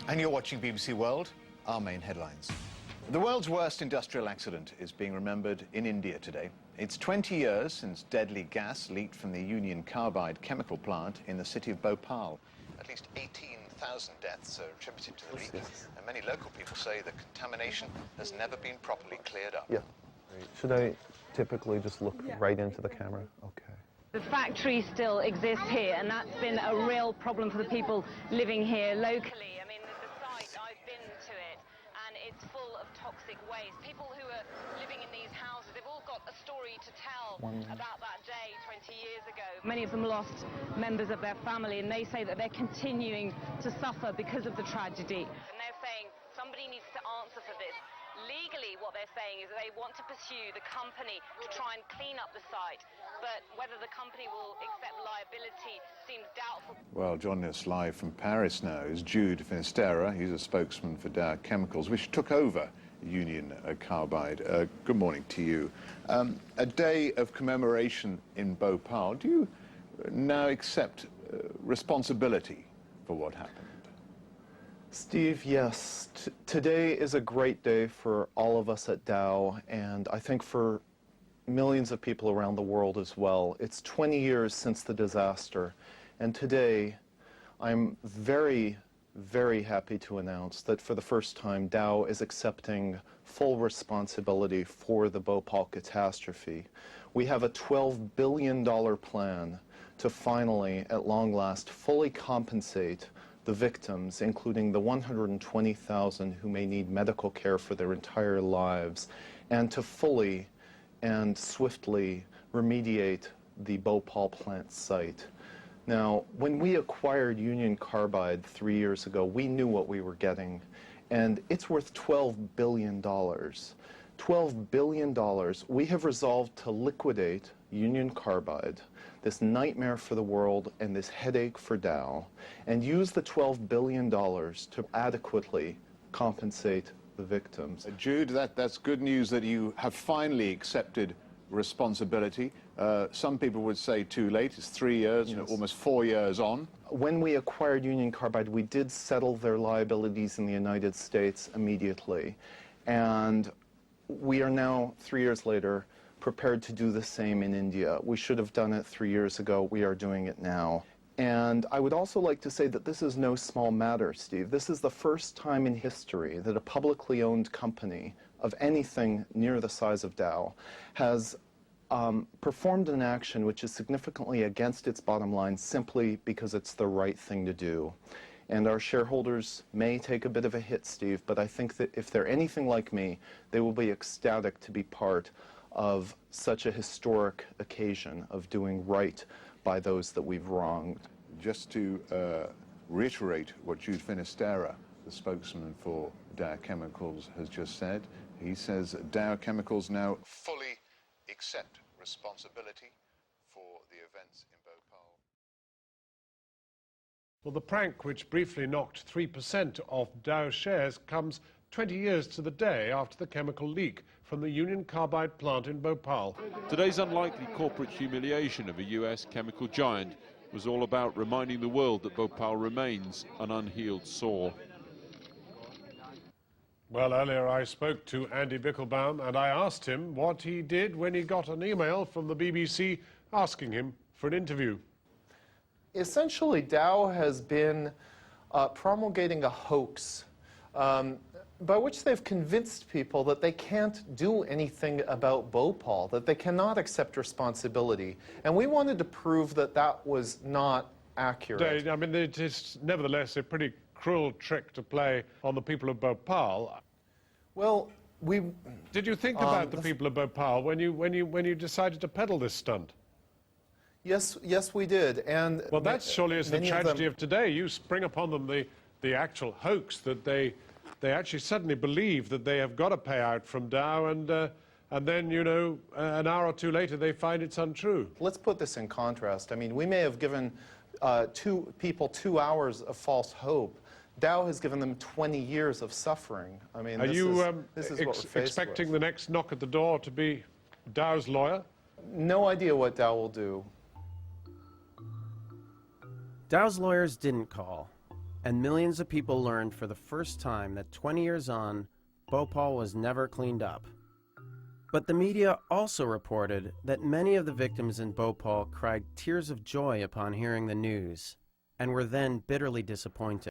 And you're watching BBC World, our main headlines. The world's worst industrial accident is being remembered in India today. It's 20 years since deadly gas leaked from the Union Carbide chemical plant in the city of Bhopal. At least 18,000 deaths are attributed to the leak, and many local people say the contamination has never been properly cleared up. Yeah. Should I typically just look right into the camera? Okay. The factory still exists here, and that's been a real problem for the people living here locally. I mean, the site, I've been to it, and it's full of toxic waste. People who are living in these houses, they've all got a story to tell about that day 20 years ago. Many of them lost members of their family, and they say that they're continuing to suffer because of the tragedy. And they're saying somebody needs to answer for this. Legally, what they're saying is that they want to pursue the company to try and clean up the site, but whether the company will accept liability seems doubtful. Well, joining us live from Paris now is Jude Finisterra. He's a spokesman for Dow Chemicals, which took over Union Carbide. Good morning to you. A day of commemoration in Bhopal. Do you now accept responsibility for what happened? Steve, yes. Today is a great day for all of us at Dow, and I think for millions of people around the world as well. It's 20 years since the disaster, and today I'm very, very happy to announce that for the first time Dow is accepting full responsibility for the Bhopal catastrophe. We have a $12 billion plan to finally, at long last, fully compensate the victims, including the 120,000 who may need medical care for their entire lives, and to fully and swiftly remediate the Bhopal plant site. Now, when we acquired Union Carbide 3 years ago, we knew what we were getting, and it's worth $12 billion. $12 billion. We have resolved to liquidate Union Carbide, this nightmare for the world and this headache for Dow, and use the $12 billion to adequately compensate the victims. Jude, that's good news that you have finally accepted responsibility. Some people would say too late. It's 3 years, Yes. almost 4 years on. When we acquired Union Carbide, we did settle their liabilities in the United States immediately. And we are now, 3 years later, prepared to do the same in India. We should have done it 3 years ago. We are doing it now. And I would also like to say that this is no small matter, Steve. This is the first time in history that a publicly owned company of anything near the size of Dow has performed an action which is significantly against its bottom line simply because it's the right thing to do. And our shareholders may take a bit of a hit, Steve, but I think that if they're anything like me, they will be ecstatic to be part of such a historic occasion of doing right by those that we've wronged. Just to reiterate what Jude Finisterra, the spokesman for Dow Chemicals, has just said, he says Dow Chemicals now fully accept responsibility for the events in Bhopal. Well, the prank which briefly knocked 3% off Dow shares comes 20 years to the day after the chemical leak from the Union Carbide plant in Bhopal. Today's unlikely corporate humiliation of a US chemical giant was all about reminding the world that Bhopal remains an unhealed sore. Well, earlier I spoke to Andy Bickelbaum and I asked him what he did when he got an email from the BBC asking him for an interview. Essentially, Dow has been promulgating a hoax by which they've convinced people that they can't do anything about Bhopal, that they cannot accept responsibility. And we wanted to prove that that was not accurate. I mean, it is nevertheless a pretty cruel trick to play on the people of Bhopal. Well, did you think about the people of Bhopal when you decided to peddle this stunt? Yes, we did. And well, that surely is the tragedy of today. You spring upon them the actual hoax that they actually suddenly believe that they have got a payout from Dow, and then, you know, an hour or two later they find it's untrue. Let's put this in contrast. I mean, we may have given two people 2 hours of false hope. Dow has given them 20 years of suffering. I mean, this is what we're faced expecting with. the next knock at the door to be Dow's lawyer? No idea what Dow will do. Dow's lawyers didn't call. and millions of people learned for the first time that 20 years on, Bhopal was never cleaned up. But the media also reported that many of the victims in Bhopal cried tears of joy upon hearing the news, and were then bitterly disappointed.